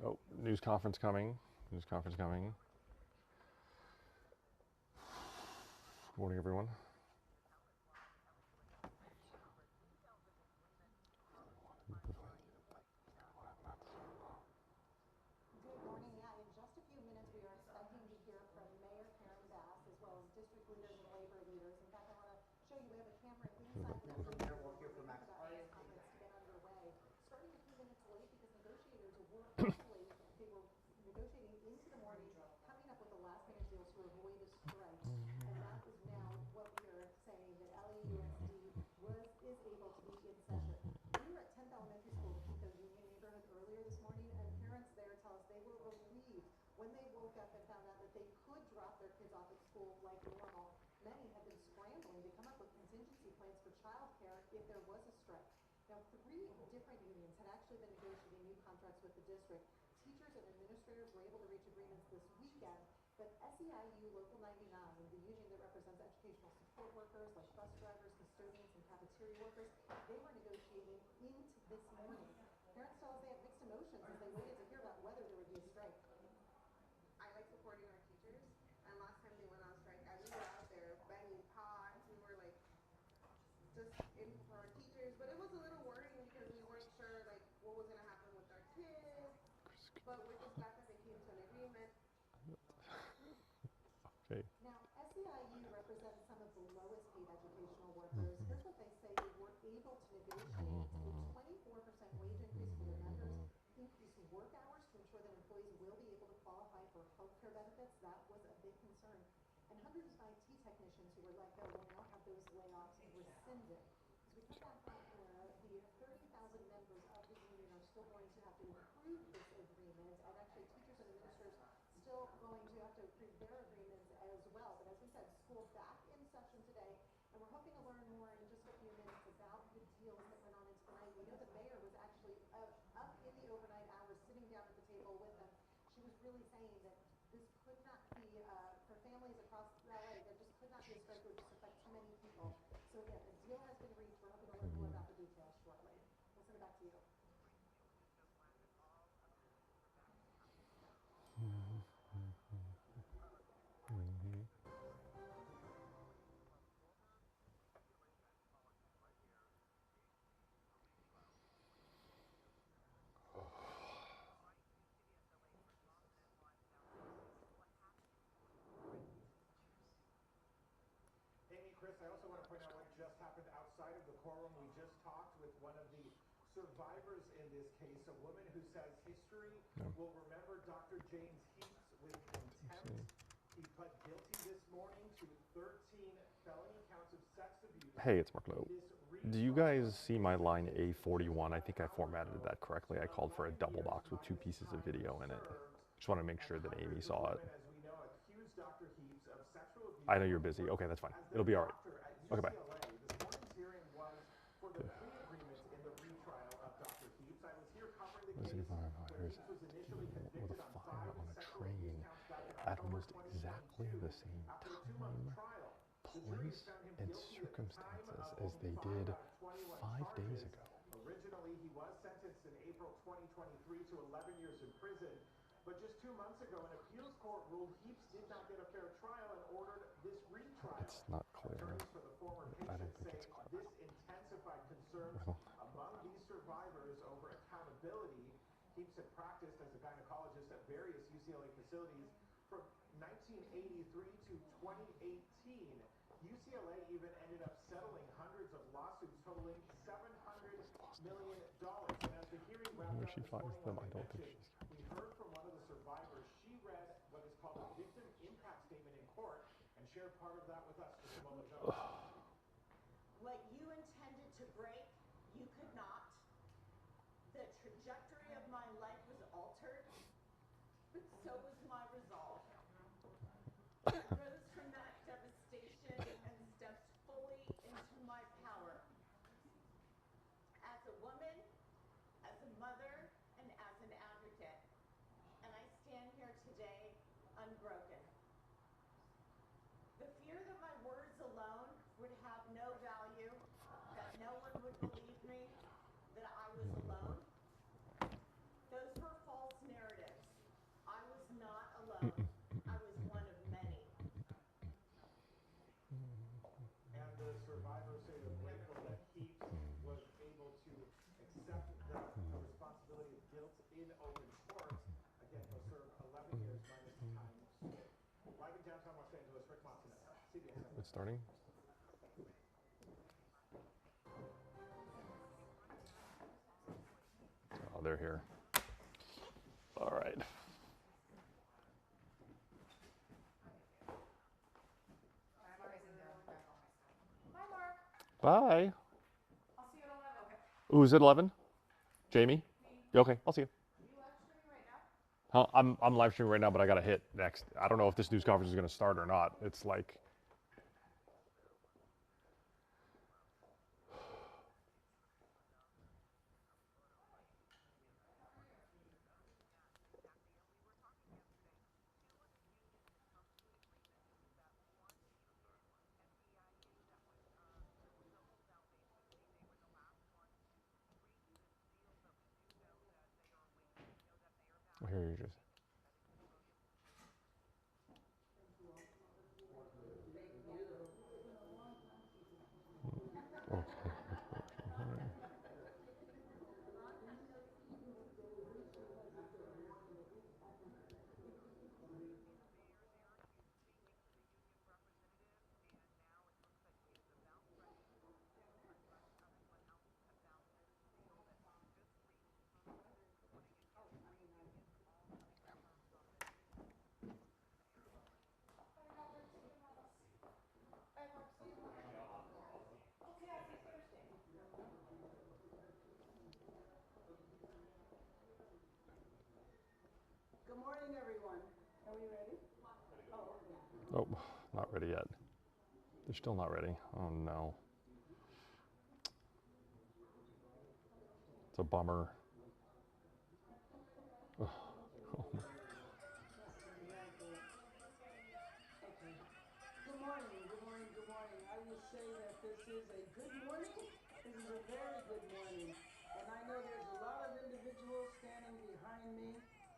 Oh, news conference coming. News conference coming. Good morning, everyone. Good morning. Yeah, in just a few minutes, we are expecting to hear from Mayor Karen Bass as well as district leaders and labor leaders. In fact, I want to show you, we have a camera inside the building here. We're waiting for this conference to get underway. Starting a few minutes late because negotiators were up late. They were negotiating into the morning, coming up with a last-minute deal to avoid a strike. And that is now what we are saying, that LAUSD is able to be in session. We were at 10th Elementary School, the Pico Union neighborhood, earlier this morning, and parents there tell us they were relieved when they woke up and found out that they could drop their kids off at school like normal. Many have been scrambling to come up with contingency plans for childcare if there was a strike. Now, 3 different unions had actually been negotiating new contracts with the district. Teachers and administrators were able to reach agreements this weekend, but SEIU Local 99, the union that represents educational support workers like bus drivers, custodians, and cafeteria workers, they were negotiating into this morning. Parents tell us they have mixed emotions as they waited to hear about whether there would be a strike. I like supporting our teachers, and last time they went on strike, we were out there banging pots. We were like just in for our teachers, but it was a little worrying because we weren't sure like what was gonna happen with our kids. But we're just glad that they came to an agreement. Okay. Now, SEIU represents some of the lowest paid educational workers. Here's what they say: they were able to negotiate a 24% wage increase for their members, increase work hours to ensure that employees will be able to qualify for health care benefits. That was a big concern. And hundreds of IT technicians who were let go will now have those layoffs rescinded. As we come back from air, the 30,000 members of the union are still going to have to approve this agreement, and actually teachers and administrators still going to have to approve their agreements as well. But as we said, school back in session today, and we're hoping to learn more in just a few minutes about the deals that went on into the night. We know the mayor was actually up in the overnight hours, sitting down at the table with them. She was really saying that this could not be, for families across LA, there just could not be a strike that would just affect too many people. So again, the deal has been reached. We're hoping to learn more about the details shortly. We'll send it back to you. Amy, Chris, I also want to point out what just happened outside of the courtroom. We just talked with one of the survivors in this case, a woman who says history will remember Dr. James Heaps with contempt. He pled guilty this morning to 13 felony counts of sex abuse. Hey, it's Mark Liu. Do you guys see my line A41? I think I formatted that correctly. I called for a double box with 2 pieces of video in it. Just want to make sure that Amy saw it. I know you're busy. Okay, that's fine. It'll be all right. Okay, bye. With a fire on a train at almost exactly the same time, place, and circumstances as they did 5 days ago. Originally, he was sentenced in April 2023 to 11 years in prison. But just 2 months ago, an appeals court ruled Heaps did not get a fair trial and ordered this retrial. It's not clear. Attorneys for the former I don't patient think say it's clear. this intensified concerns among these survivors over accountability. Heaps had practiced as a gynecologist at various UCLA facilities from 1983 to 2018. UCLA even ended up settling hundreds of lawsuits totaling $700 million. And as the hearing wrapped up this morning, we heard from one of the survivors. She read what is called a victim impact statement in court and shared part of that with us just a moment ago. What you intended to break, you could not. The trajectory of my life was altered, but so was my resolve. I rose from that devastation and stepped fully into my power. As a woman, as a mother, and as an advocate. And I stand here today unbroken. The fear that my words alone would have no value, that no one would believe me, that I was alone, those were false narratives. I was one of many. And the survivors say they're grateful that Heaps was able to accept the responsibility of guilt in open court. Again, he'll serve 11 years minus time served. Live in downtown Los Angeles, Rick Montanez, CBS. It's starting. Oh, they're here. All right. Bye, Mark. Bye. I'll see you at 11. Okay. Who's at 11? Jamie? Yeah, okay, I'll see you. Are you live streaming right now? Huh? I'm live streaming right now, but I gotta hit next. I don't know if this news conference is gonna start or not. It's like. Here you just. Okay. Okay, I'll see you Thursday. Good morning, everyone. Are we ready? Oh, okay. Oh, not ready yet. They're still not ready. Oh no. It's a bummer. Oh. Okay. Good morning, good morning, good morning. I will say that this is a good morning. This is a very good morning. And I know there's a lot of individuals standing behind me,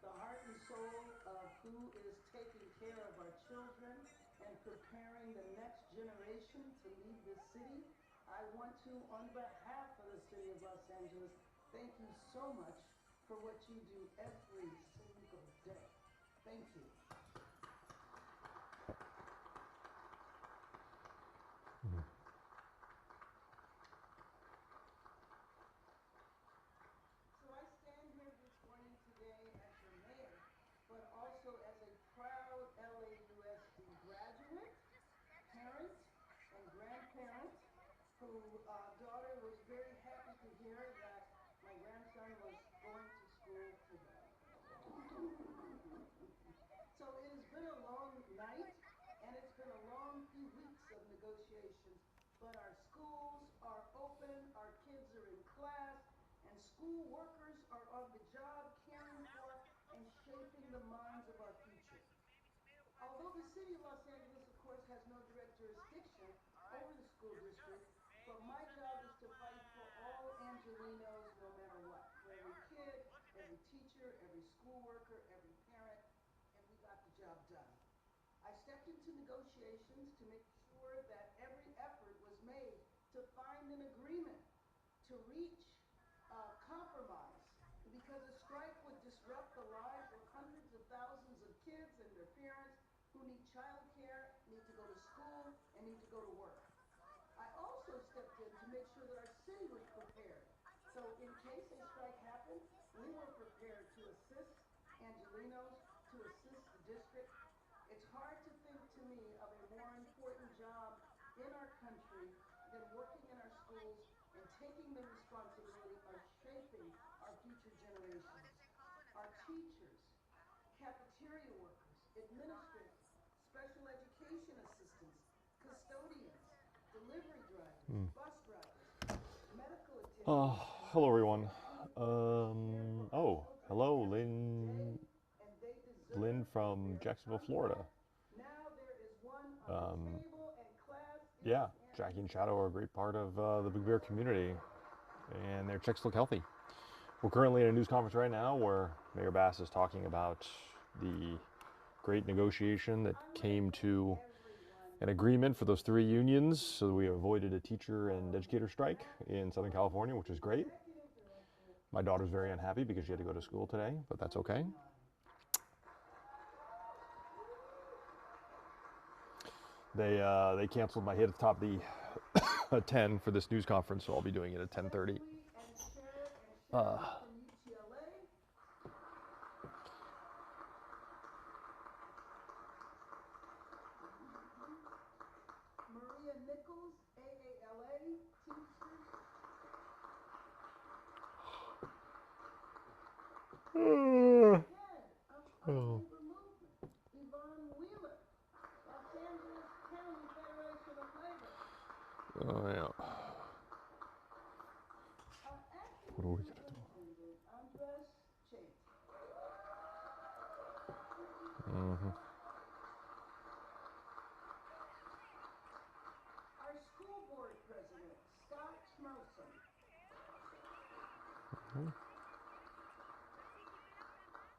the heart and soul of who is taking care of our children and preparing the next generation to lead this city. I want to, on behalf of the city of Los Angeles, thank you so much for what you do every single day. Thank you. So I stand here before you today as your mayor, but also as a proud LAUSD graduate, parent, and grandparent whose daughter was very happy to hear that my grandson was going to school today. So it has been a long night, and it's been a long few weeks of negotiations, but our schools are open, our kids are in class, and school workers are on the job caring for and shaping the minds of our future. Although the city of Los Angeles, of course, has no direct jurisdiction over the school district, but my job is to fight for all Angelenos no matter what, for every kid, every teacher, every school worker, every parent, and we got the job done. I stepped into negotiations to make sure that every effort was made to find an agreement, to reach compromise, because a strike would disrupt the lives of hundreds of thousands of kids and their parents who need childcare, need to go to school, and need to go to work. I also stepped in to make sure that our city was prepared. So in case a strike happened, we were prepared to assist Angelenos, to assist the district. It's hard to think to me of a more important job in our country than working in our schools and taking the responsibility of shaping our future generations. Our teachers, cafeteria workers, administrators, special education assistants, custodians, delivery drivers, bus drivers, medical attendants. Hello everyone. Oh, hello Lynn from Jacksonville, Florida. Now there is one on the table, and class is Yeah, Jackie and Shadow are a great part of the Big Bear community, and their chicks look healthy. We're currently in a news conference right now where Mayor Bass is talking about the great negotiation that came to an agreement for those 3 unions, so we avoided a teacher and educator strike in Southern California, which is great. My daughter's very unhappy because she had to go to school today, but that's okay. They canceled my hit at the top of the 10 for this news conference, so I'll be doing it at 10:30. Maria Nichols, AALA, Teamsters. Head of our labor movement, Yvonne Wheeler, Los Angeles County Federation of Labor. Oh yeah. Acting What are we gonna do? Superintendent Andres Chait. Mm-hmm. Our school board president, Scott Schmelson.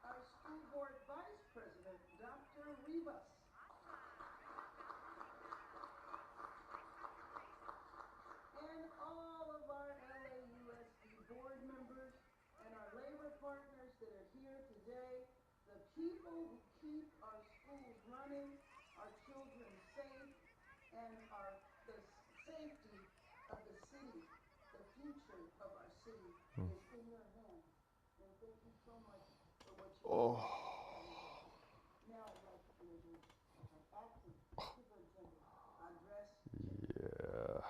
Our school board vice president, Dr. Rivas. And all of our LAUSD board members and our labor partners that are here today, the people who keep our schools running, our children safe, and the safety of the city, the future of our city is in your hands. And thank you so much for what you do. Now I'd like to introduce our acting superintendent, Andres. Yeah.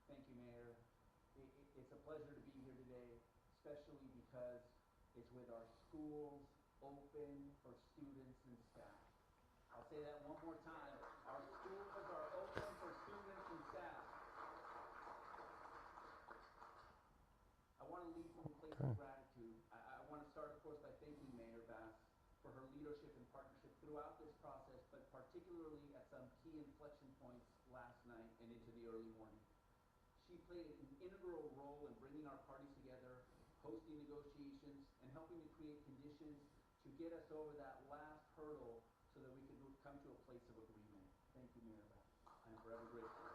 Thank you, Mayor. It's a pleasure to be here today, especially because it's with our schools open for students and staff. I'll say that one more time. Our schools are open for students and staff. I want to lead from a place of gratitude. I want to start, of course, by thanking Mayor Bass for her leadership and partnership throughout this process, but particularly at some key inflection points last night and into the early morning. She played an integral role in bringing our parties together, hosting negotiations, and helping to create conditions to get us over that last hurdle so that we could come to a place of agreement. Thank you, Mayor Bass. I am forever grateful.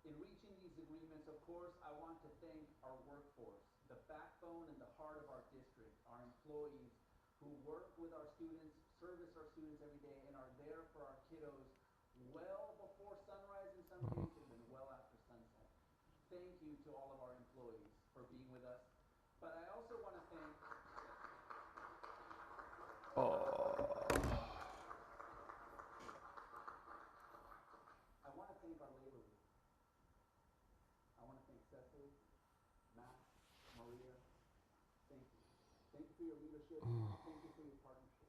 In reaching these agreements, of course, I want to thank our workforce, the backbone and the heart of our district, our employees who work with our students, service our students every day, and are there for our kiddos well before sunrise in some cases and well after sunset. Thank you to all of our employees for being with us. But I also want to thank our labor leaders. I want to thank Cecily, Matt, Maria. Thank you. Thank you for your leadership. Thank you for your partnership.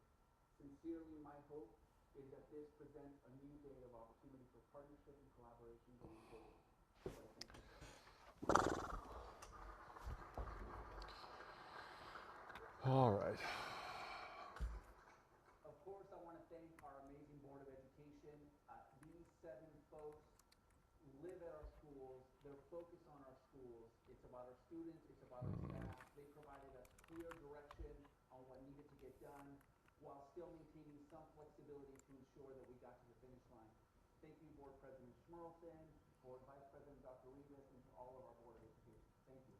Sincerely, my hope is that this presents a new day of opportunity for partnership and collaboration going forward. So I thank you. All right. Of course, I want to thank our amazing Board of Education. These 7 folks live at our schools. They're focused on our schools. It's about our students. It's about our staff. They provided us clear direction on what needed to get done while still maintaining some flexibility to ensure that we got to the finish line. Thank you, Board President Schmerlson, Board Vice President Dr. Rivas, and to all of our Board of Education. Thank you.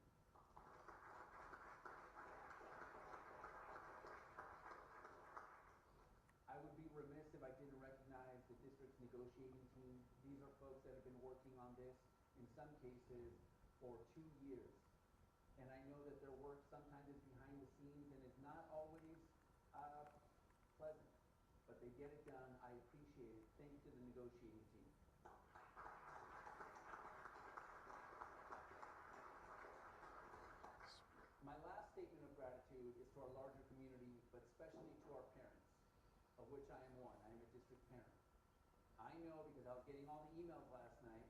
I would be remiss if I didn't recognize the district's negotiating team. These are folks that have been working on this, in some cases, for 2 years. And I know that their work sometimes is behind the scenes and is not always pleasant, but they get it done. I appreciate it. Thank you to the negotiating team. My last statement of gratitude is to our larger community, but especially to our parents, of which I am one. I am a district parent. I know because I was getting all the emails last night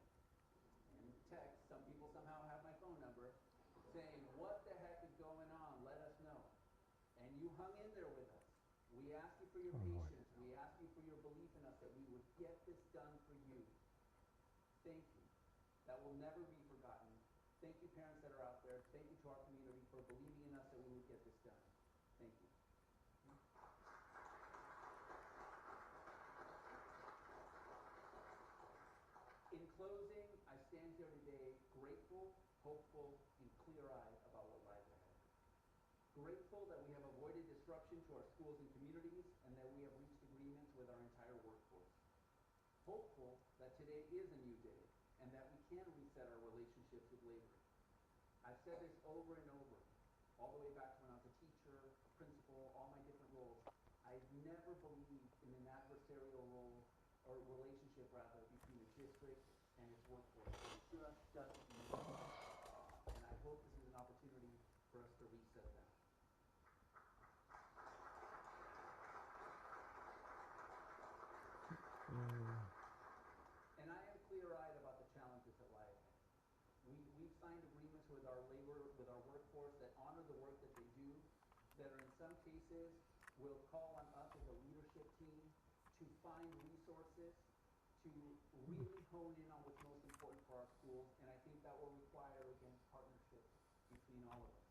and texts, some people somehow have my phone number, saying, what the heck is going on? Let us know. And you hung in there with us. We ask you for your patience. We ask you for your your belief in us that we would get this done for you. Thank you. That will never be forgotten. Thank you, parents that are out there. Thank you to our community for believing in us that we would get this done. Thank you. In closing, I stand here today grateful, hopeful, and clear-eyed about what lies ahead. Grateful that we have avoided disruption to our schools and communities and that we have reached agreements with our entire workforce. Hopeful that today is a new day and that we can reset our relationships with labor. I've said this over and over, all the way back to when I was a teacher, a principal, all my different roles. I've never believed in an adversarial role or relationship rather between a district and its workforce. It just doesn't make sense. And I hope this is an opportunity for us to reset that. And I am clear-eyed about the challenges that lie ahead. We've signed agreements with our workforce that honor the work that they do, that are in some cases will call on us as a leadership team to find resources, to really hone in on what's most important for our schools, and I think that will require, again, partnership between all of us.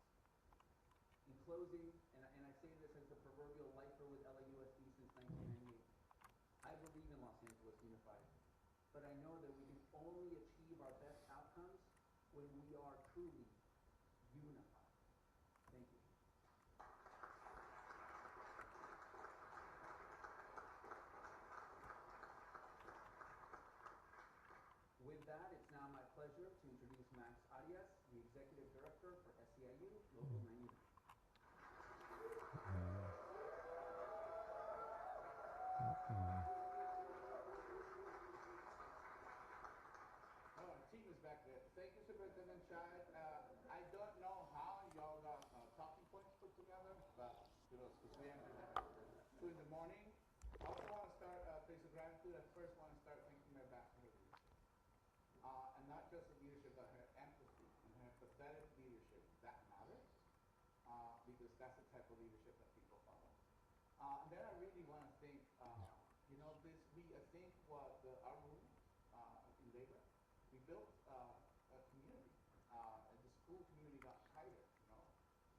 In closing, and I say this as the proverbial lifer with LAUSD since 1998, I believe in Los Angeles Unified, but I know that we can only achieve our best outcomes when we are truly unified. Thank you. With that, it's now my pleasure to introduce Max Arias, the Executive Director for SEIU Local 99. Oh, our team is back there. Thank you, Superintendent Chai. I don't know how y'all got talking points put together, but kudos, because we ended at 2 in the morning. I also want to start a place of gratitude. I first want to start thanking my ambassador leadership. And not just the leadership, but her empathy and her empathetic leadership. That matters, because that's the type of leadership that people follow. And then I really want to think, I think what our room in labor, we built a community, and the school community got tighter,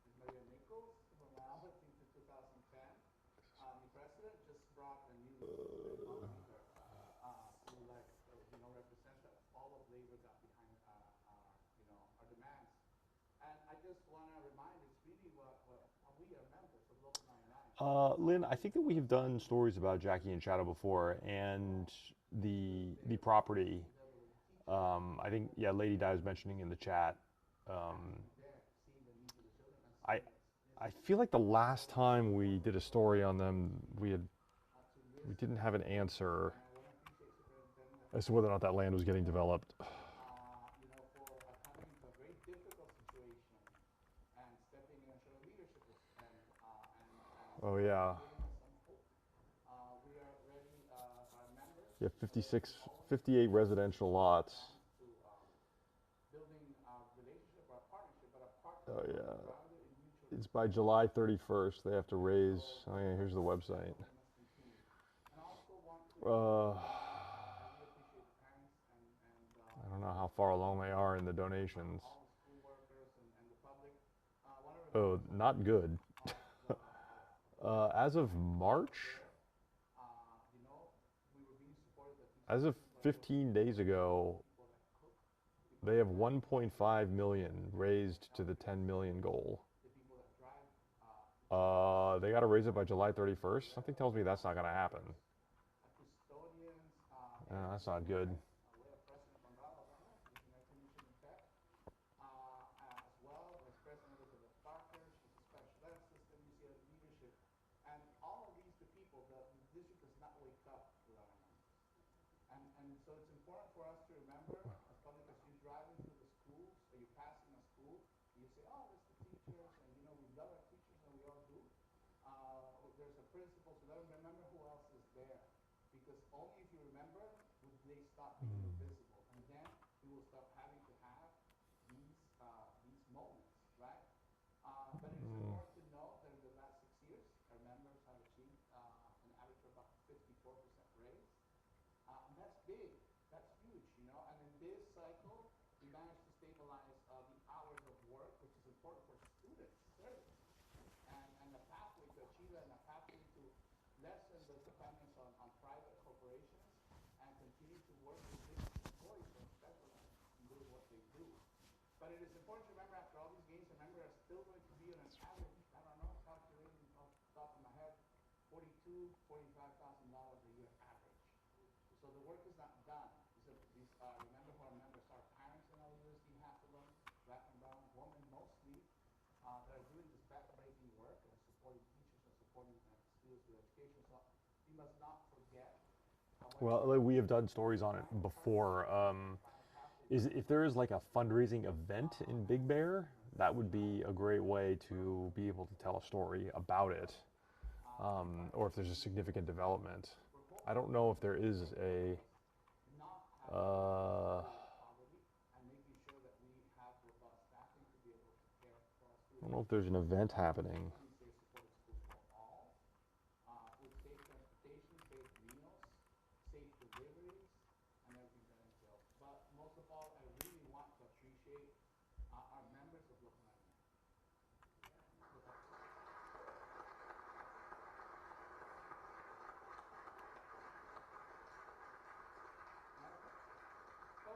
Ms. Maria Nichols from now, I think to 2010, the president just brought a new leader to represent that all of labor got behind our demands. And I just want to remind, it's really what we are members of Local 99. Lynn, I think that we have done stories about Jackie and Shadow before, and the property. I think Lady Di was mentioning in the chat. I feel like the last time we did a story on them, we didn't have an answer as to whether or not that land was getting developed. For coming into a very difficult situation and stepping in and showing leadership and Oh yeah. giving us some hope. We are ready, our members. Yeah, 58 residential lots. To building our relationship, our partnership, but our Oh partnership yeah. grounded in mutual. It's by July 31st. They have to raise. Oh yeah, here's the website. And I also want to. I really appreciate the parents and I don't know how far along they are in the donations. all the school workers and the public. Oh, not good. As of March, as of 15 days ago, they have 1.5 million raised to the 10 million goal. They got to raise it by July 31st. Something tells me that's not going to happen. That's not good. And all of these, the people, the district does not wake up without our members. And so it's important for us to remember, as public, as you're driving through the schools, or you're passing a school, you say, oh, that's the teachers, and we love our teachers, and we all do. There's a principal, so let them remember who else is there. Because only if you remember would they stop being invisible. And then we will stop having to have these moments, right? But it's important to know that in the last 6 years, our members have achieved an average of about 54% big, that's huge, you know. And in this cycle, we managed to stabilize the hours of work, which is important for students, certainly, and a pathway to achieve that, and a pathway to lessen the dependence on private corporations and continue to work with business employees who are specialized in doing what they do. But it is important to remember, after all these gains, remember are still going to be on an average, I don't know, calculating off the top of my head, $42,000, $45,000 a year average. So the work is not done. Remember who our members are, parents in our university, half of them, black and brown, women mostly, that are doing this back-breaking work and supporting teachers and supporting students with education. So we must not forget. Well, like, we have done stories on it before. If there is like a fundraising event in Big Bear, that would be a great way to be able to tell a story about it, or if there's a significant development. I don't know if there is a. I don't know if there's an event happening. With safe transportation, safe meals, safe deliveries, and everything that entails. But most of all, I really want to appreciate our members of Local 99. So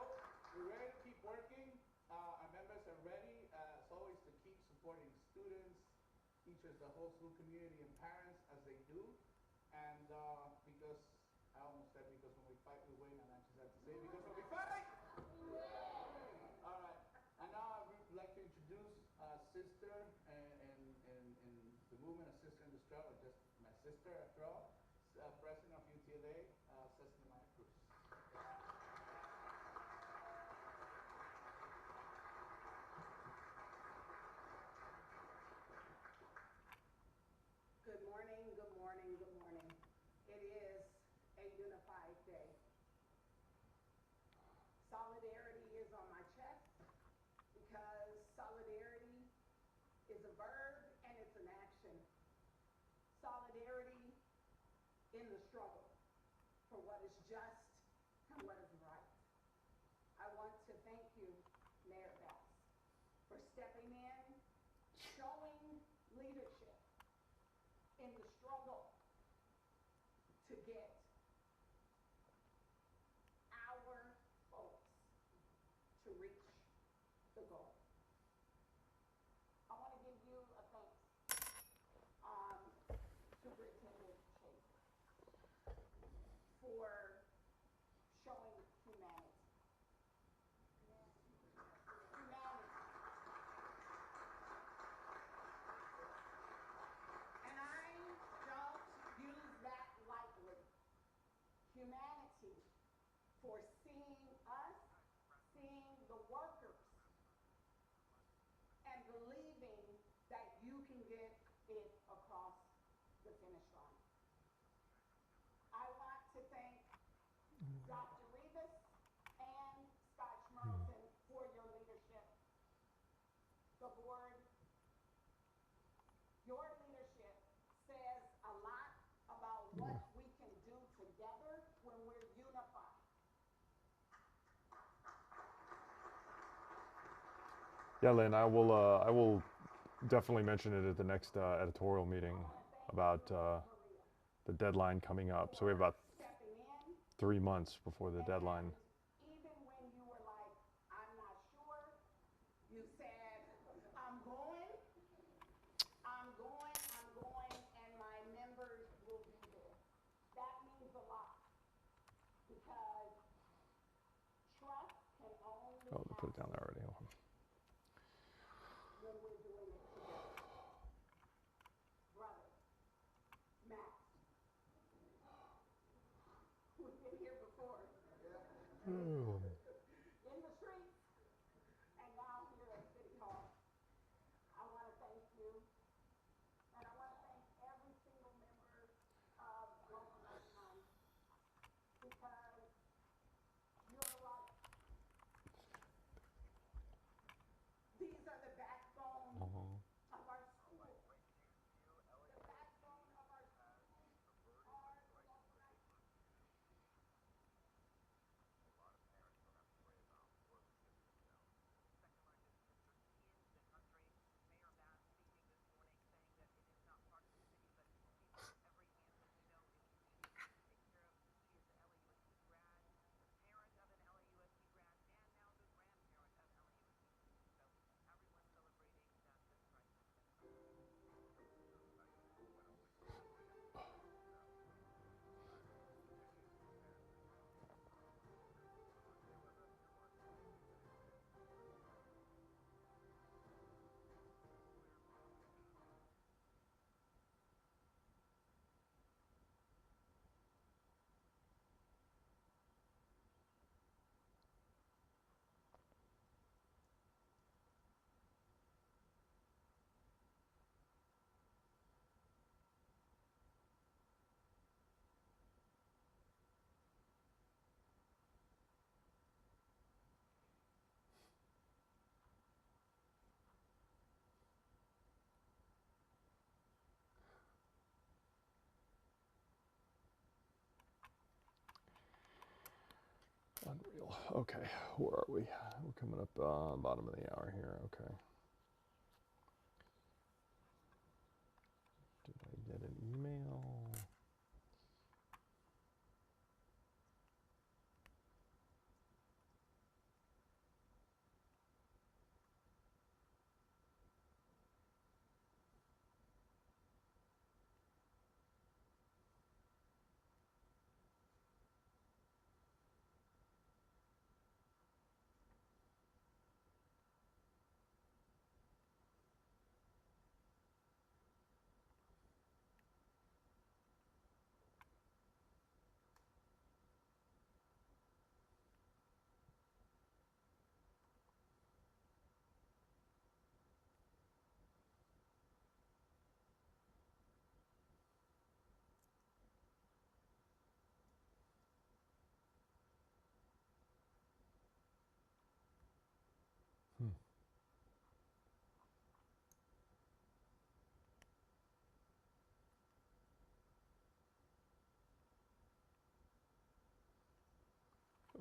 we're ready to keep working. Our members are ready, as always, to keep supporting students, teachers, the whole school community, and parents as they do. And because, I almost said because when we fight, we win, and I just have to say because when we fight, all right. And now I would like to introduce a sister in the movement, a sister in the struggle, just my sister after all, president of UTLA, Cecily Maya Cruz. Good morning, good morning, good morning. It is a unified day. Solidarity is on my chest because solidarity is a verb and it's an action. Solidarity in the struggle for what is just and what is right. I want to thank you, Mayor Bass, for stepping in, showing leadership in the struggle to get our folks to reach the goal. I want to give you a thanks, Superintendent Chase, for showing humanity. Humanity. And I don't use that lightly. Humanity for seeing us, seeing the workers, and believing that you can get it across the finish line. I want to thank Dr. Rivas and Scott Schmerlson for your leadership. The board, your leadership says a lot about what we can do together when we're unified. Yeah, Lynn, I will definitely mention it at the next editorial meeting about the deadline coming up. So we have about 3 months before the deadline. Even when you were like, I'm not sure, you said, I'm going, and my members will be there. That means a lot because trust can only Oh, they put it down there already. Hold on. when we're doing it together. Brother, Max, we've been here before. Unreal. Okay, where are we? We're coming up bottom of the hour here. Okay. Did I get an email?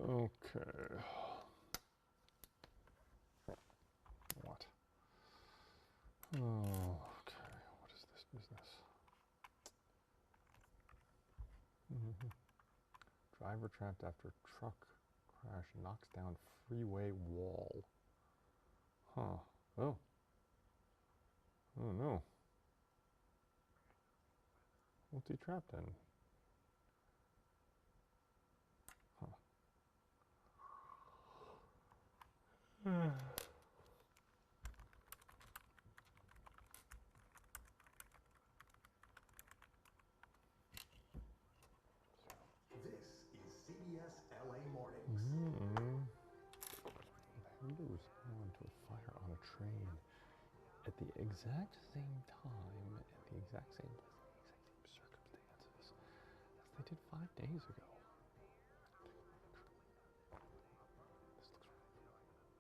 Okay. What? Oh, okay. What is this business? Driver trapped after truck crash knocks down freeway wall. Huh. Oh. Oh no. What's he trapped in? Huh. How to respond to a fire on a train at the exact same time, at the exact same circumstances as they did 5 days ago. This looks really a fire.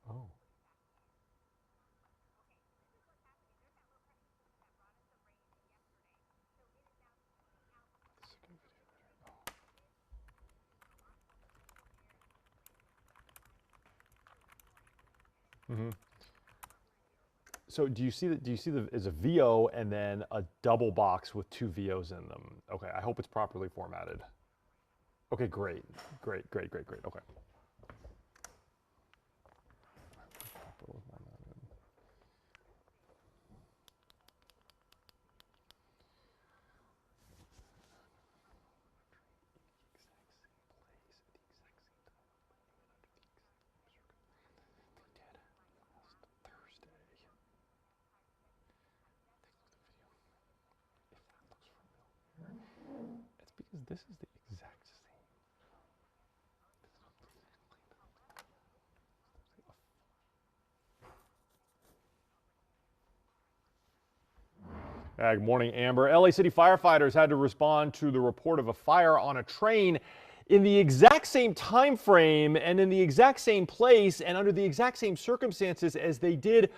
Oh. This is a good video. So do you see that? Do you see the is a VO and then a double box with 2 VOs in them? Okay, I hope it's properly formatted. Okay, great. Okay. Properly formatted. It's because this is the exact same. Good morning, Amber. LA City firefighters had to respond to the report of a fire on a train in the exact same time frame and in the exact same place and under the exact same circumstances as they did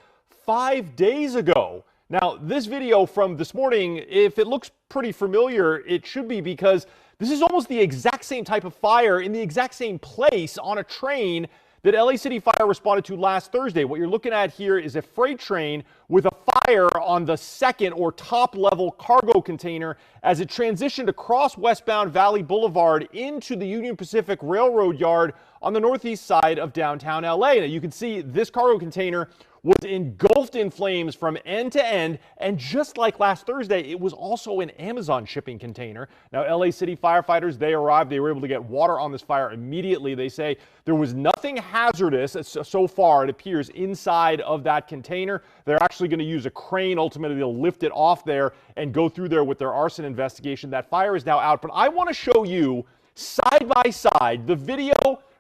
5 days ago. Now, this video from this morning, if it looks pretty familiar, it should be because this is almost the exact same type of fire in the exact same place on a train that LA City Fire responded to last Thursday. What you're looking at here is a freight train with a fire on the second or top level cargo container as it transitioned across westbound Valley Boulevard into the Union Pacific Railroad yard on the northeast side of downtown LA. Now you can see this cargo container was engulfed in flames from end to end, and just like last Thursday, it was also an Amazon shipping container. Now, LA City firefighters, they arrived, they were able to get water on this fire immediately. They say there was nothing hazardous so far, it appears, inside of that container. They're actually going to use a crane. Ultimately, they'll lift it off there and go through there with their arson investigation. That fire is now out, but I want to show you side by side the video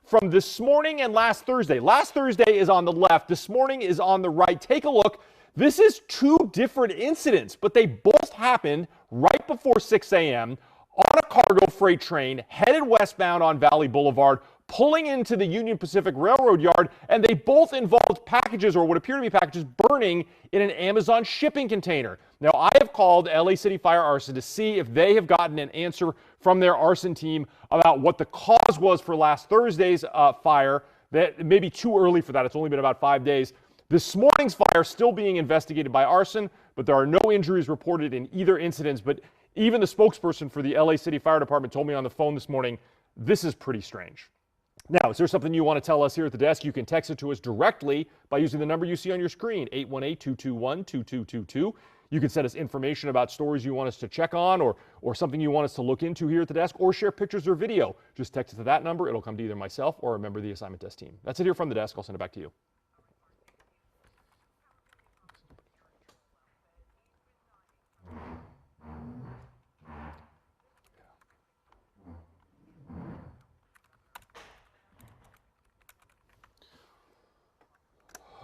from this morning and last Thursday. Last Thursday is on the left. This morning is on the right. Take a look. This is 2 different incidents, but they both happened right before 6 a.m. on a cargo freight train headed westbound on Valley Boulevard, pulling into the Union Pacific Railroad yard, and they both involved packages, or what appear to be packages, burning in an Amazon shipping container. Now, I have called LA City Fire Arson to see if they have gotten an answer from their arson team about what the cause was for last Thursday's fire. That may be too early for that. It's only been about 5 days. This morning's fire still being investigated by arson, but there are no injuries reported in either incident. But even the spokesperson for the LA City Fire Department told me on the phone this morning, this is pretty strange. Now, is there something you want to tell us here at the desk? You can text it to us directly by using the number you see on your screen, 818-221-2222. You can send us information about stories you want us to check on or something you want us to look into here at the desk, or share pictures or video. Just text it to that number. It'll come to either myself or a member of the assignment desk team. That's it here from the desk. I'll send it back to you.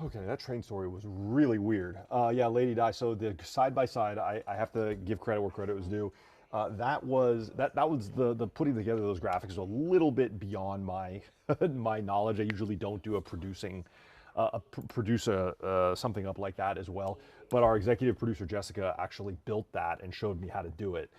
Okay, that train story was really weird. Yeah, Lady Di. So the side by side, I have to give credit where credit was due. That was the putting together those graphics was a little bit beyond my my knowledge. I usually don't do produce something up like that as well. But our executive producer Jessica actually built that and showed me how to do it.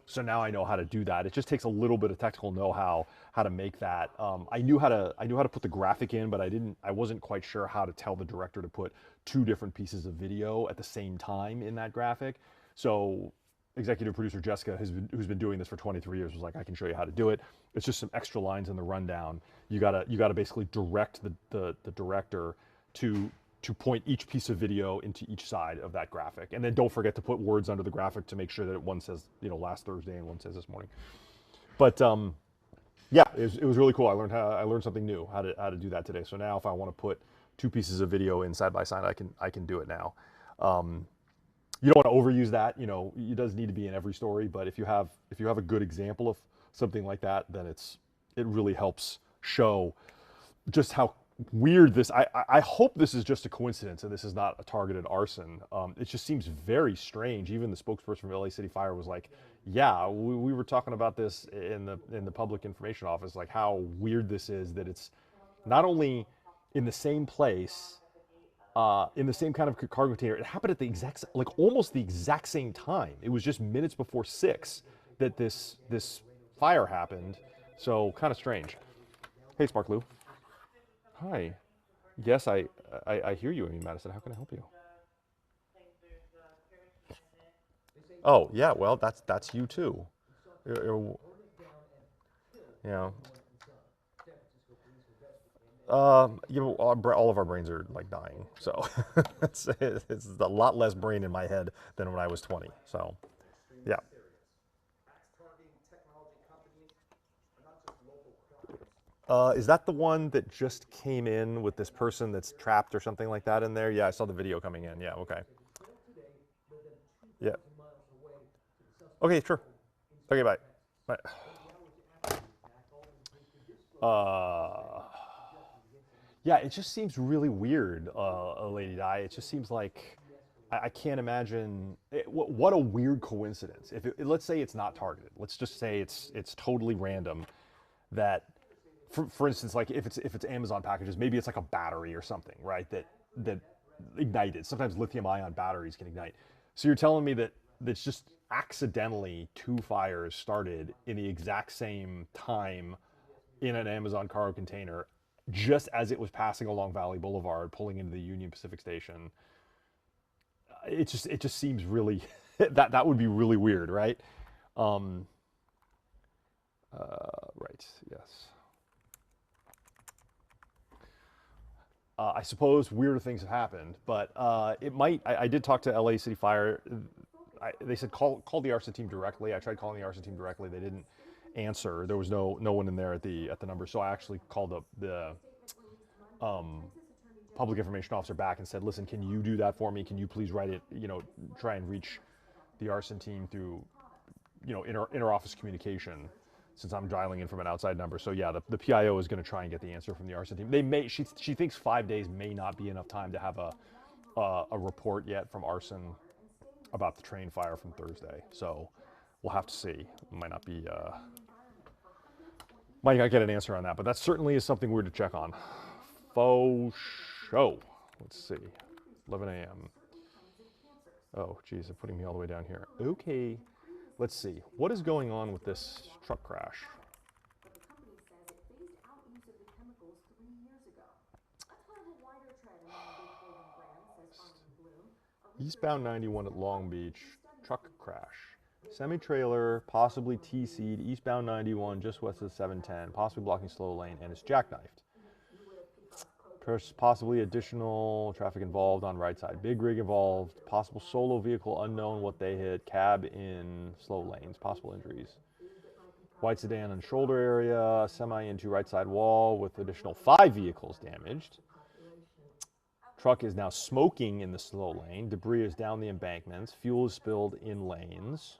So now I know how to do that. It just takes a little bit of technical know-how how to make that. I knew how to put the graphic in, but I wasn't quite sure how to tell the director to put two different pieces of video at the same time in that graphic. So executive producer Jessica, who's been doing this for 23 years, was like, I can show you how to do it. It's just some extra lines in the rundown. You gotta basically direct the director to point each piece of video into each side of that graphic. And then don't forget to put words under the graphic to make sure that one says, last Thursday and one says this morning. But yeah, it was really cool. I learned something new, how to do that today. So now if I want to put two pieces of video in side by side, I can do it now. You don't want to overuse that. It does need to be in every story, but if you have a good example of something like that, then it really helps show just how weird this. I hope this is just a coincidence and this is not a targeted arson. It just seems very strange. Even the spokesperson from LA City Fire was like, yeah, we were talking about this in the public information office, like how weird this is that it's not only in the same place, in the same kind of cargo container. It happened at almost the exact same time. It was just minutes before 6 that this fire happened. So kind of strange. Hey, Mark Liu. Hi. Yes, I hear you, Amy Madison. How can I help you? Oh, yeah, well, that's you too. Yeah. All of our brains are like dying, so it's a lot less brain in my head than when I was 20. So, yeah. Is that the one that just came in with this person that's trapped or something like that in there? Yeah, I saw the video coming in. Yeah, okay. Yeah. Okay, sure. Okay, bye. Bye. Yeah, it just seems really weird, Lady Di. It just seems like I can't imagine what a weird coincidence. Let's say it's not targeted. Let's just say it's totally random. That, for instance, like if it's Amazon packages, maybe it's like a battery or something, right? That ignited. Sometimes lithium-ion batteries can ignite. So you're telling me that it's just accidentally two fires started in the exact same time in an Amazon cargo container, just as it was passing along Valley Boulevard, pulling into the Union Pacific station. It just seems really that would be really weird, right? Right. Yes. I suppose weirder things have happened, but it might. I did talk to LA City Fire. They said call the arson team directly. I tried calling the arson team directly. They didn't answer. There was no one in there at the number. So I actually called up the public information officer back and said, listen, can you do that for me? Can you please write it? Try and reach the arson team through inter-office communication, since I'm dialing in from an outside number. So yeah, the PIO is going to try and get the answer from the arson team. She thinks 5 days may not be enough time to have a report yet from arson about the train fire from Thursday. So we'll have to see. Might not be, might not get an answer on that, but that certainly is something weird to check on. Faux show. Let's see. 11 a.m. Oh, geez, they're putting me all the way down here. Okay, let's see. What is going on with this truck crash? But the company says it phased out use of the chemicals 3 years ago. That's part of a wider trend among big clothing brands, says Mark Liu. Eastbound 91 at Long Beach, truck crash. Semi-trailer, possibly T-seed, eastbound 91 just west of 710, possibly blocking slow lane, and it's jackknifed. Possibly additional traffic involved on right side. Big rig involved, possible solo vehicle unknown what they hit, cab in slow lanes, possible injuries. White sedan on shoulder area, semi into right side wall with additional 5 vehicles damaged. Truck is now smoking in the slow lane. Debris is down the embankments. Fuel is spilled in lanes.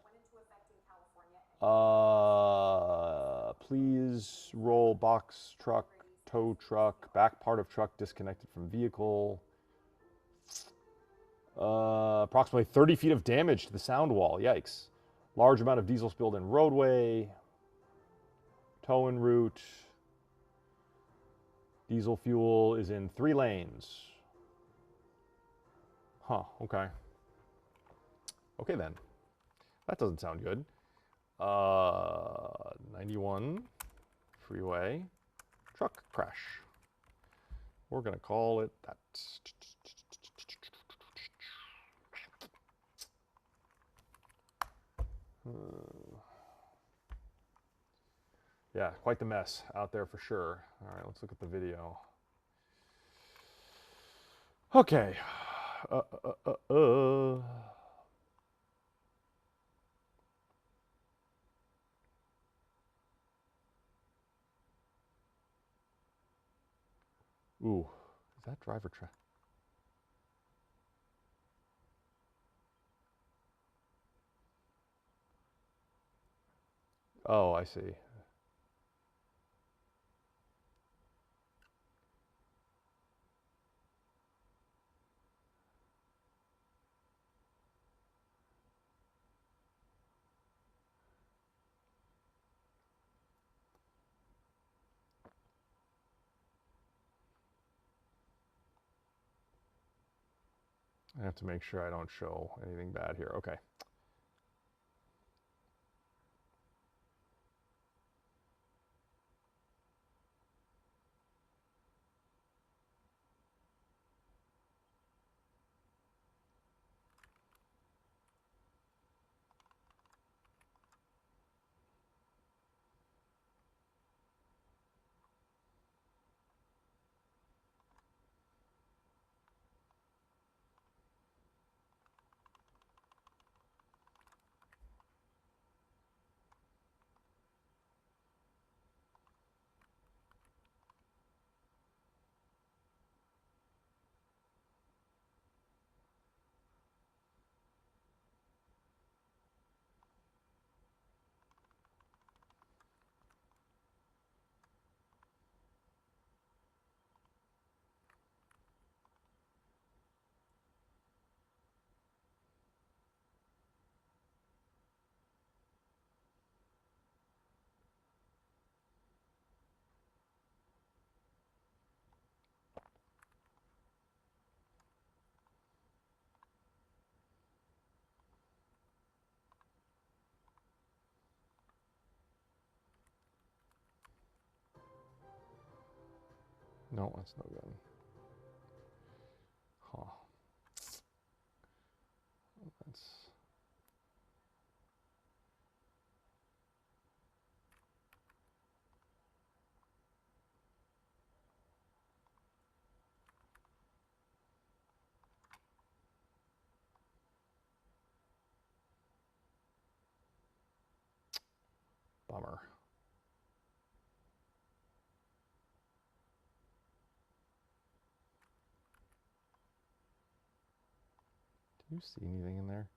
Please roll box truck, tow truck, back part of truck disconnected from vehicle. Approximately 30 feet of damage to the sound wall. Yikes. Large amount of diesel spilled in roadway. Tow en route. Diesel fuel is in 3 lanes. Huh, okay. Okay then. That doesn't sound good. 91 freeway truck crash. We're gonna call it that. Yeah, quite the mess out there for sure. All right, let's look at the video. Okay. Ooh, is that driver track? Oh, I see. I have to make sure I don't show anything bad here. Okay. No, that's no good. Huh. That's... Bummer. Do you see anything in there?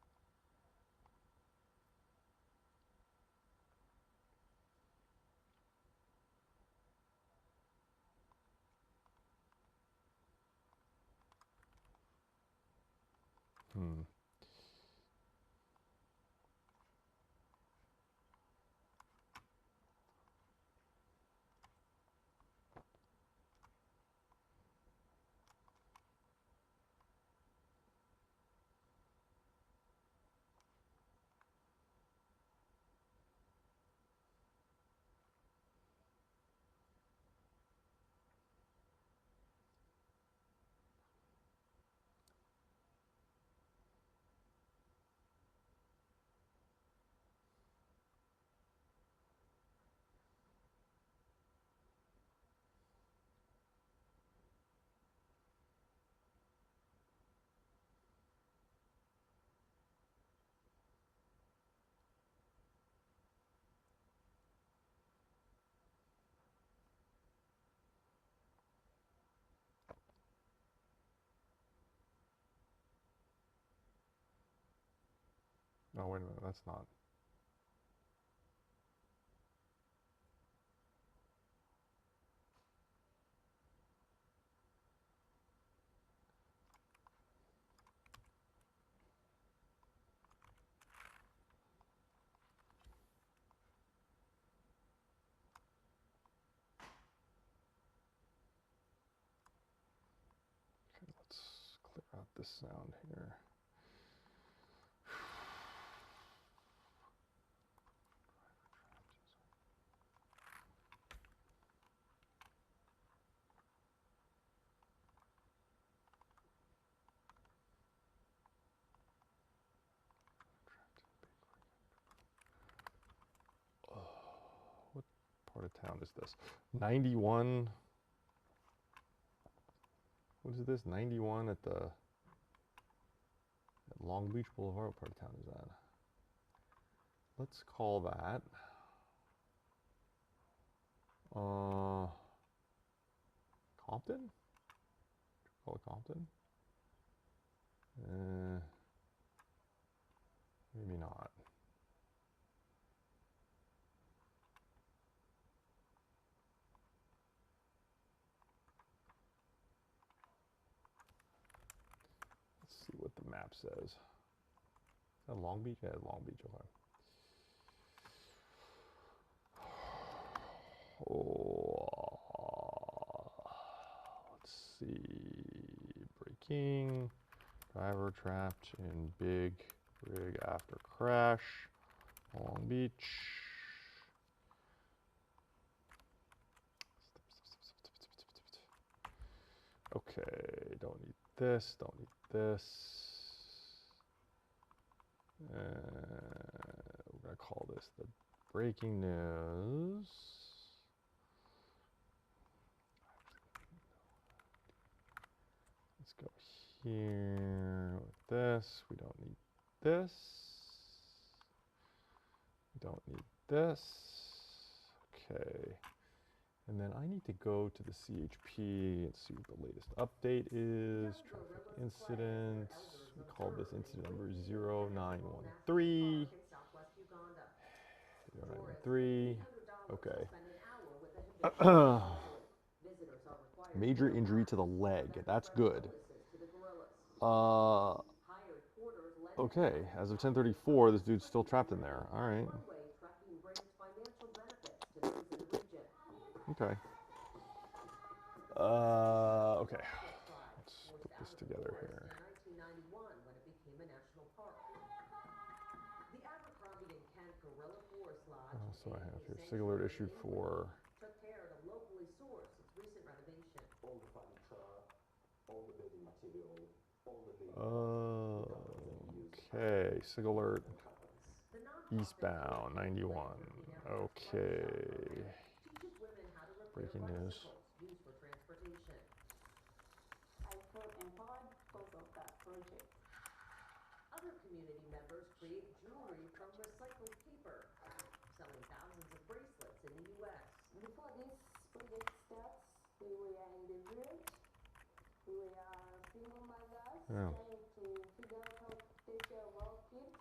Hmm. No, wait a minute, that's not. Okay, let's clear out this sound here. What part of town is this? 91. What is this? 91 at Long Beach Boulevard. What part of town is that? Let's call that Compton? Call it Compton? Maybe not. Let's see what the map says. Is that Long Beach? Yeah, Long Beach, okay. Oh, let's see. Breaking. Driver trapped in big rig after crash. Long Beach. Okay, don't need this, don't need this. We're gonna call this the breaking news. Let's go here with this. We don't need this. We don't need this. Okay. And then I need to go to the CHP and see what the latest update is. Traffic incidents. We call this incident number 0913. 0913. Okay. Major injury to the leg. That's good. Okay. As of 10:34, this dude's still trapped in there. All right. Okay. Okay. Let's put this together here. So I have here SIG alert issued for took care to locally source its recent renovation. All the furniture, all the building material, all the labor. okay, SIG alert eastbound 91. Okay. Teaches women how to repair Breaking news. bicycles used for transportation. I felt empowered because of that project. Other community members create jewelry from recycled paper, selling thousands of bracelets in the U.S. Before this project starts, we were in the village. We were single mothers trying to figure out how to take care of our kids.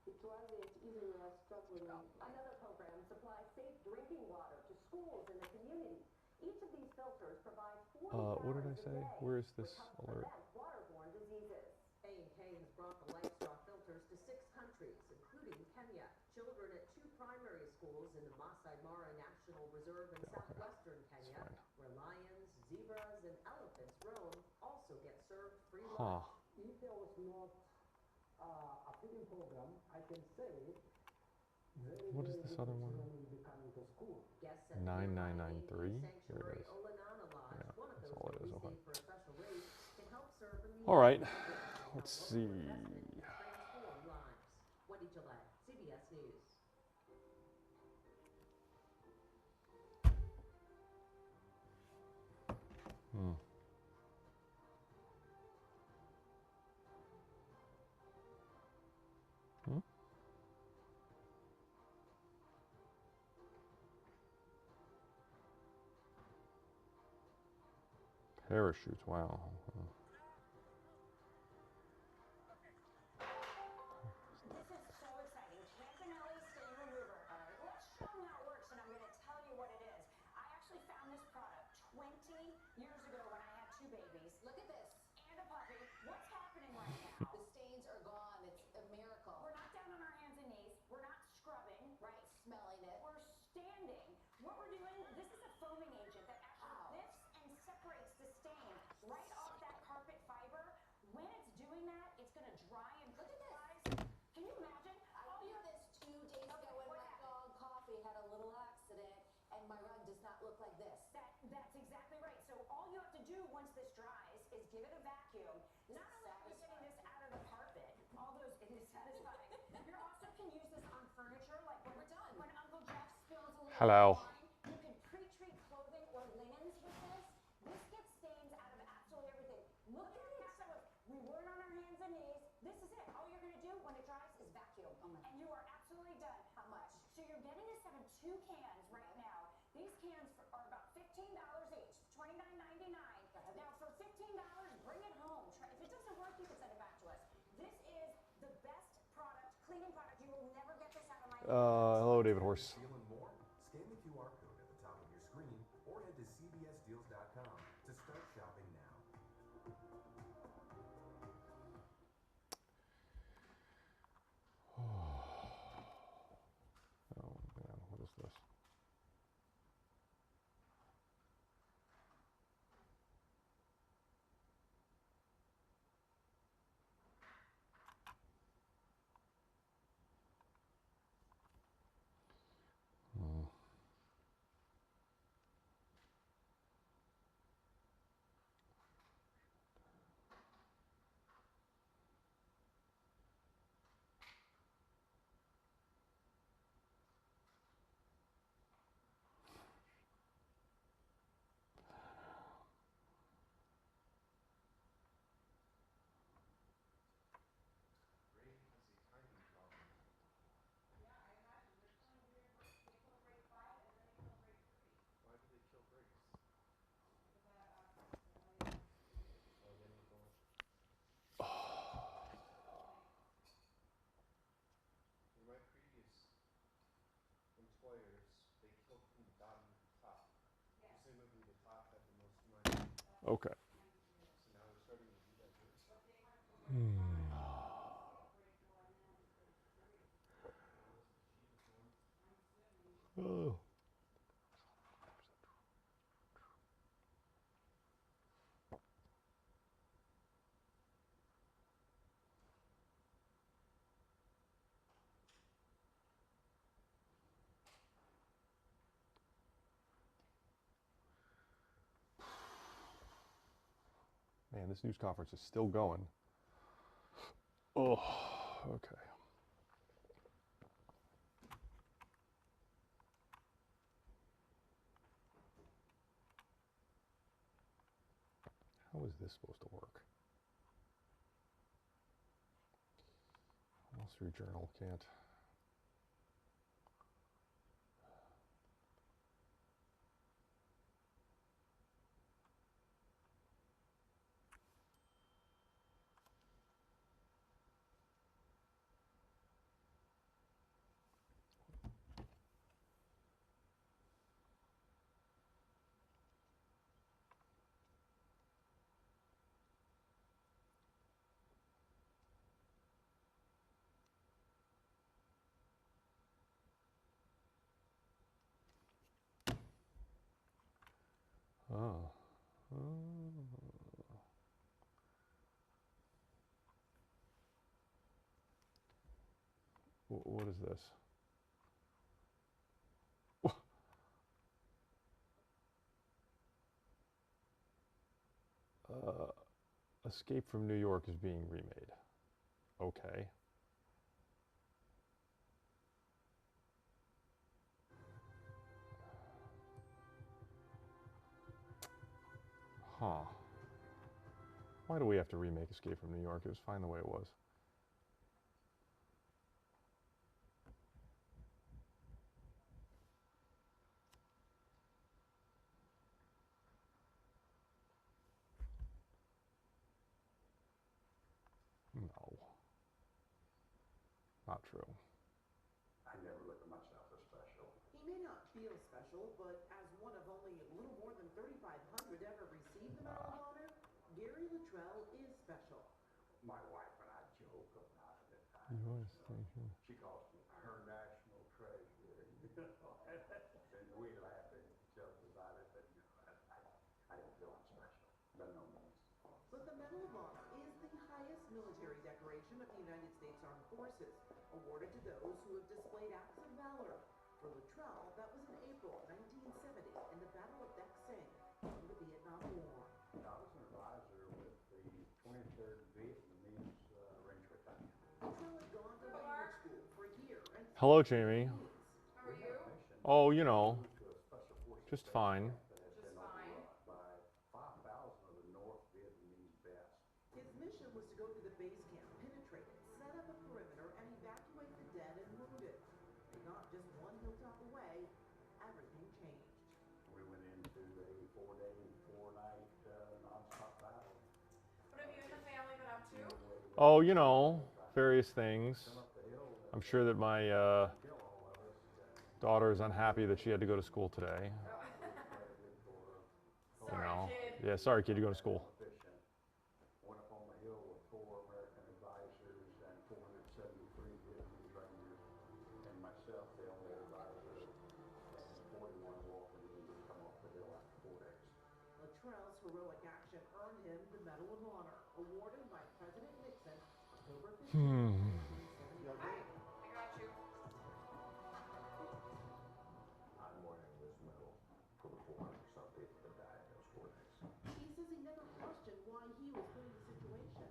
It wasn't easy, we were struggling. Another program supplies safe drinking water to schools in the community. Each of these filters provides 40 what did I say? Where is this alert? Waterborne diseases. A&K has brought the LifeStraw filters to 6 countries, including Kenya. Children at 2 primary schools in the Masai Mara National Reserve in southwestern Kenya, where lions, zebras, and elephants roam, also get served free lunch. If there was not a feeding program, I can say What is this other one? 9993. Here it is. Yeah, that's all it is. Okay. All right. Let's see. CBS News. Parachutes. Wow. This is so give it a vacuum. Not only are you getting this out of the carpet, all those, it is satisfying. You also can use this on furniture, like when we're done. When Uncle Jeff spills a little Hello. wine, you can pre-treat clothing or linens with this. This gets stains out of absolutely everything. Look at it. So if we weren't on our hands and knees, this is it. All you're gonna do when it dries is vacuum. And you are absolutely done. How much? So you're getting this out of 2 cans right now. These cans are about $15 each, $29.99. Now for $15, bring it home. If it doesn't work, you can send it back to us. This is the best product, cleaning product. You will never get this out of my hands. Hello, David Horse. Feeling more? Scan the QR code at the top of your screen or head to cbsdeals.com to start shopping now. Oh man, what is this? Okay. Oh. Man, this news conference is still going. Oh, okay. How is this supposed to work? Wall Street Journal can't. Oh. What is this? Escape from New York is being remade. Okay. Huh. Why do we have to remake Escape from New York? It was fine the way it was. No. Not true. I never look at myself as special. He may not feel special, but as one of only a little more than 3,500 ever received the Medal of Honor, Gary Luttrell is special. My wife and I joke about it. U.S. station. She calls me her national treasure, and we laugh at each other about it, but I don't feel I'm special, by no means. But the Medal of Honor is the highest military decoration of the United States Armed Forces, awarded to those who have displayed acts of valor. For Luttrell, that was in April 1970 in the Battle of Dak Sing in the Vietnam War. I was an advisor with Hello, Jamie. How are you? Oh, you know, To a special forces just base fine. camp that has Just been fine. overrun by 5,000 of the North Vietnamese vets. His mission was to go to the base camp, penetrate it, set up a perimeter, and evacuate the dead and wounded. But not just one hilltop away, everything changed. We went into a 4-day, 4-night nonstop battle. What have you and the family been up to? Oh, you know, various things. Come up the hill and I'm sure that my kill all of us. daughter is unhappy that she had to go to school today. Credited for You Sorry, know, kid. yeah, sorry, kid, you're going to school. efficient. Went up on the hill with 4 American advisors and 473 Vietnamese Rangers, and myself, the only advisor, and 41 walkers who would come off the hill after 4 days. Luttrell's heroic action earned him the Medal of Honor, awarded by President Nixon October 15, 1978. Hi, I got you. I'm wearing this medal for the 400-some people that died in those 4 days. He says he never questioned why he was put in the situation.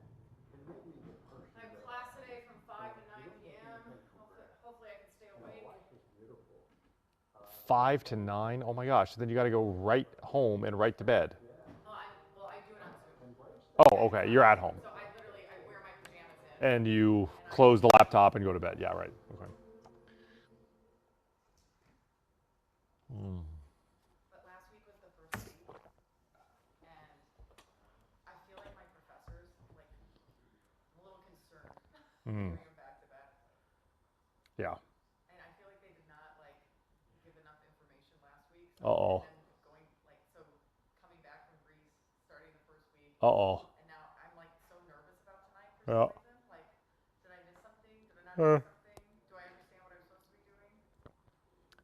It made me the person I have that class today from 5 to 9 you don't take p.m. anything for granted. Hopefully I can stay You know, awake. life is beautiful. 5 to 9? Oh my gosh, then you got to go right home and right to bed. Well, I do it on Zoom. Oh, okay, you're at home. So I wear my pajamas in. And you close the laptop and go to bed. Yeah, right. Okay. But last week was the first week, and I feel like my professors, like, I'm a little concerned hearing them back to back. Yeah. And I feel like they did not, like, give enough information last week. Uh-oh. And then coming back from Greece, starting the first week. Uh-oh. And now I'm, like, so nervous about tonight for some reason. Like, did I miss something? Did I not miss something? Do I understand what I'm supposed to be doing?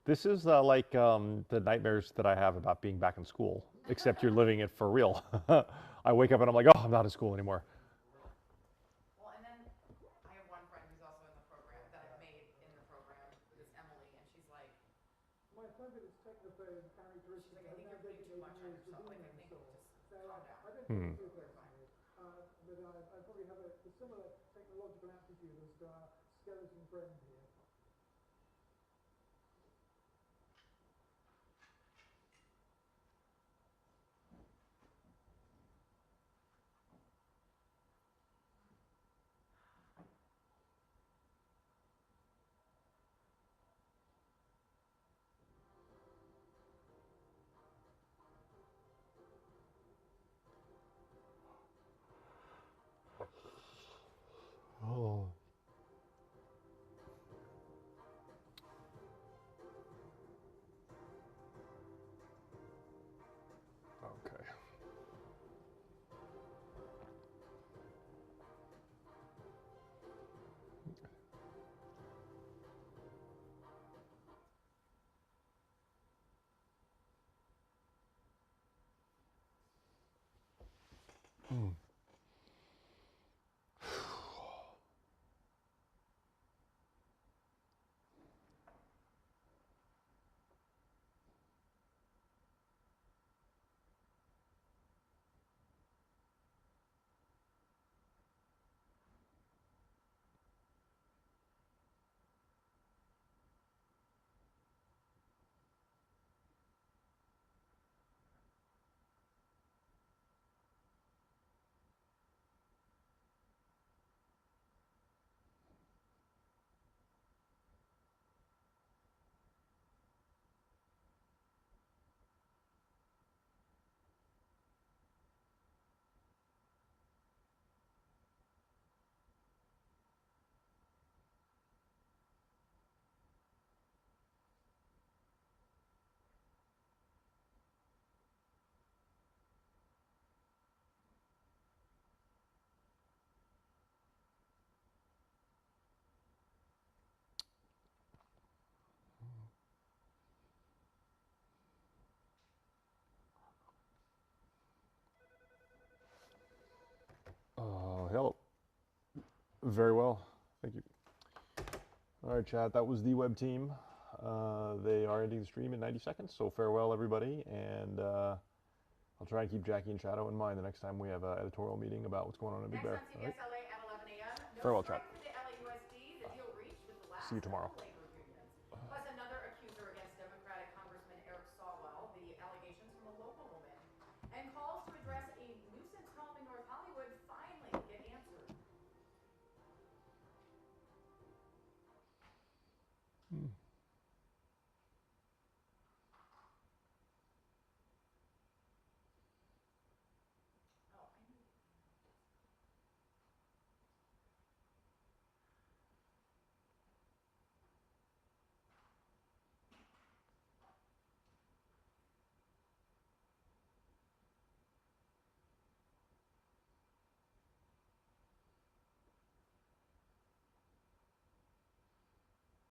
This is like the nightmares that I have about being back in school, except you're living it for real. I wake up and I'm like, oh, I'm not in school anymore. Well, and then I have one friend who's also in the program that I've made in the program, this Emily, and she's like, My fabulous technophone characteristic. I think you're putting too much on yourself. Like, I think just calm down. I don't think it's too personally, but I probably have a similar technological aptitude as to our skeleton friend here. Oh. Okay. Hello. Very well. Thank you. All right, chat. That was the web team. They are ending the stream in 90 seconds, so farewell, everybody. And I'll try and keep Jackie and Shadow in mind the next time we have an editorial meeting about what's going on in Big Bear. Next on CBS LA at 11 a.m. No Farewell, strike chat. for the LAUSD. The deal reached with the last See you tomorrow. labor union. Mm.